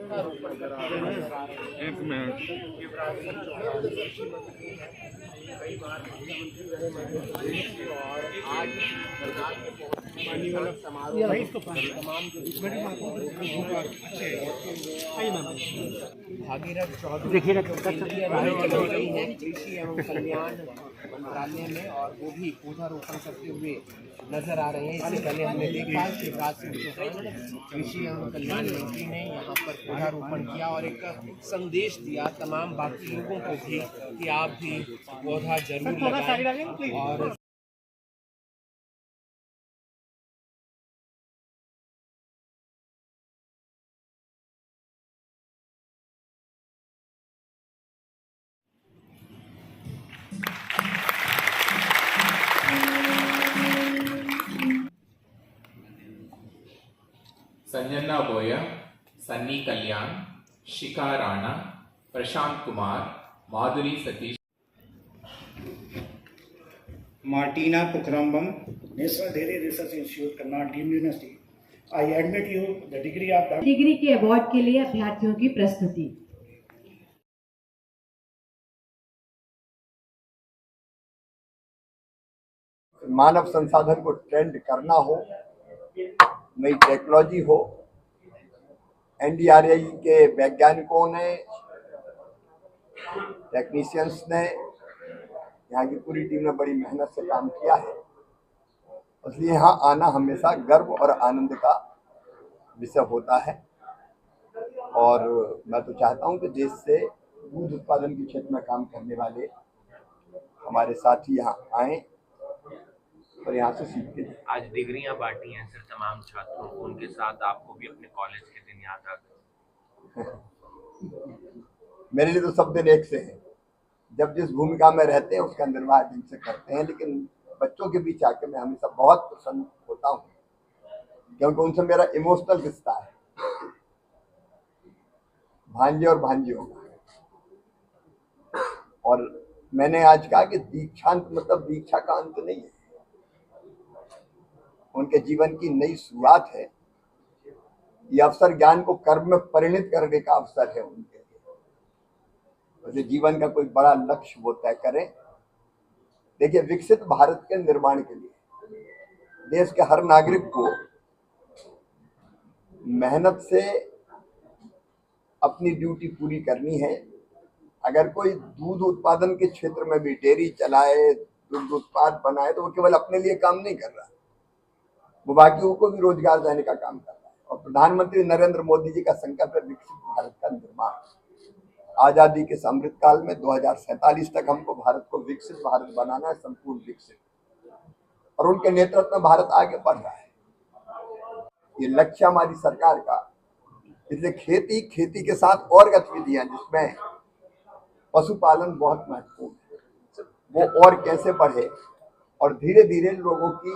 पौधारोपण करते हुए नजर आ रहे हैं। युवराज सिंह चौहान कई बार मुख्यमंत्री रहे मध्य प्रदेश के, और आज सरकार के पहुंचने समारोह तमाम जो भागीरथ चौधरी केंद्रीय राज्य मंत्री हैं कृषि एवं कल्याण मंत्रालय में, और वो भी पौधारोपण करते हुए नजर आ रहे हैं। इससे पहले हमने देखा शिवराज सिंह चौहान कृषि एवं कल्याण मंत्री ने यहाँ पर पौधारोपण किया और एक संदेश दिया तमाम बाकी लोगों को भी कि आप भी पौधा जरूर लगाएं। और संजना बोया, सन्नी कल्याण, शिखा राणा, प्रशांत कुमार, माधुरी Satish, Martina Pukhrambam, National Dairy Research Institute, Karnataka Deemed University. I admit you the degree of degree के अवार्ड के लिए अभ्यर्थियों की प्रस्तुति। मानव संसाधन को ट्रेंड करना हो, नई टेक्नोलॉजी हो, एनडीआरआई के वैज्ञानिकों ने, टेक्नीशियंस ने, यहाँ की पूरी टीम ने बड़ी मेहनत से काम किया है। इसलिए यहाँ आना हमेशा गर्व और आनंद का विषय होता है। और मैं तो चाहता हूँ कि देश से दूध उत्पादन के क्षेत्र में काम करने वाले हमारे साथी यहाँ आए और यहाँ से सीखते हैं। आज डिग्रियां बांटी हैं सर तमाम छात्रों को, उनके साथ आपको भी अपने कॉलेज के दिन याद आ गए? मेरे लिए तो सब दिन एक से हैं। जब जिस भूमिका में रहते हैं उसका निर्वाह ढंग से करते हैं, लेकिन बच्चों के बीच आके मैं हमेशा बहुत प्रसन्न होता हूँ क्योंकि उनसे मेरा इमोशनल रिश्ता है, भांजे और भांजियों का। और मैंने आज कहा कि दीक्षांत मतलब दीक्षा का अंत नहीं है, उनके जीवन की नई शुरुआत है। यह अवसर ज्ञान को कर्म में परिणित करने का अवसर है उनके लिए। वैसे जीवन का कोई बड़ा लक्ष्य वो तय करें। देखिए, विकसित भारत के निर्माण के लिए देश के हर नागरिक को मेहनत से अपनी ड्यूटी पूरी करनी है। अगर कोई दूध उत्पादन के क्षेत्र में भी डेयरी चलाए, दुग्ध उत्पाद बनाए, तो वो केवल अपने लिए काम नहीं कर रहा, वो बाकियों को भी रोजगार देने का काम कर रहा है। और प्रधानमंत्री नरेंद्र मोदी जी का संकल्प है विकसित भारत का निर्माण। आजादी के अमृत काल में 2047 तक हमको भारत को विकसित भारत बनाना है, संपूर्ण विकसित। और उनके नेतृत्व में भारत आगे बढ़ रहा है, ये लक्ष्य हमारी सरकार का। इसलिए खेती के साथ और गतिविधियां जिसमें पशुपालन बहुत महत्वपूर्ण है, वो और कैसे बढ़े और धीरे धीरे लोगों की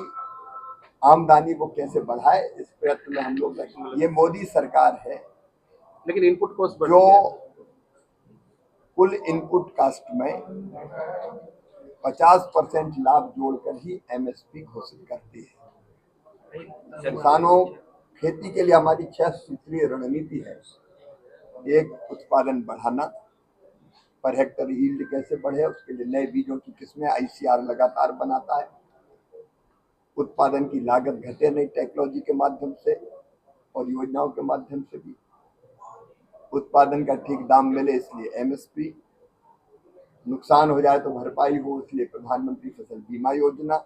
आमदनी वो कैसे बढ़ाए, इस प्रयत्न में हम लोग लगे। ये मोदी सरकार है, लेकिन इनपुट कॉस्ट जो कुल इनपुट कास्ट में 50% लाभ जोड़कर ही एमएसपी घोषित करती है। किसानों, खेती के लिए हमारी 6 सूत्रीय रणनीति है। एक, उत्पादन बढ़ाना, पर हेक्टर यील्ड कैसे बढ़े, उसके लिए नए बीजों की किस्में आईसीआर लगातार बनाता है। उत्पादन की लागत घटे नई टेक्नोलॉजी के माध्यम से और योजनाओं के माध्यम से भी। उत्पादन का ठीक दाम मिले इसलिए एमएसपी, नुकसान हो जाए तो भरपाई हो इसलिए प्रधानमंत्री फसल बीमा योजना।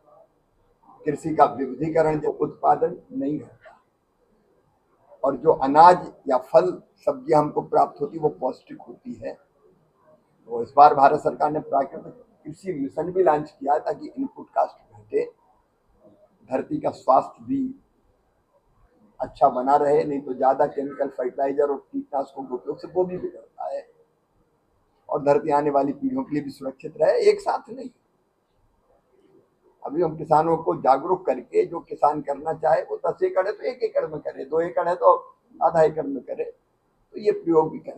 कृषि का विविधीकरण, जो उत्पादन नहीं होता और जो अनाज या फल सब्जियां हमको प्राप्त होती वो पौष्टिक होती है। तो इस बार भारत सरकार ने प्राकृतिक कृषि मिशन भी लॉन्च किया है ताकि इनपुट कास्ट घटे, धरती का स्वास्थ्य भी अच्छा बना रहे। नहीं तो ज्यादा केमिकल फर्टिलाइजर और कीटनाशकों के उपयोग से वो भी बिगड़ता है और धरती आने वाली पीढ़ियों के लिए भी सुरक्षित रहे। एक साथ नहीं, अभी हम किसानों को जागरूक करके जो किसान करना चाहे वो 10 एकड़ है तो 1 एकड़ में करे, 2 एकड़ है तो आधा एकड़ में करे, तो ये प्रयोग भी करें।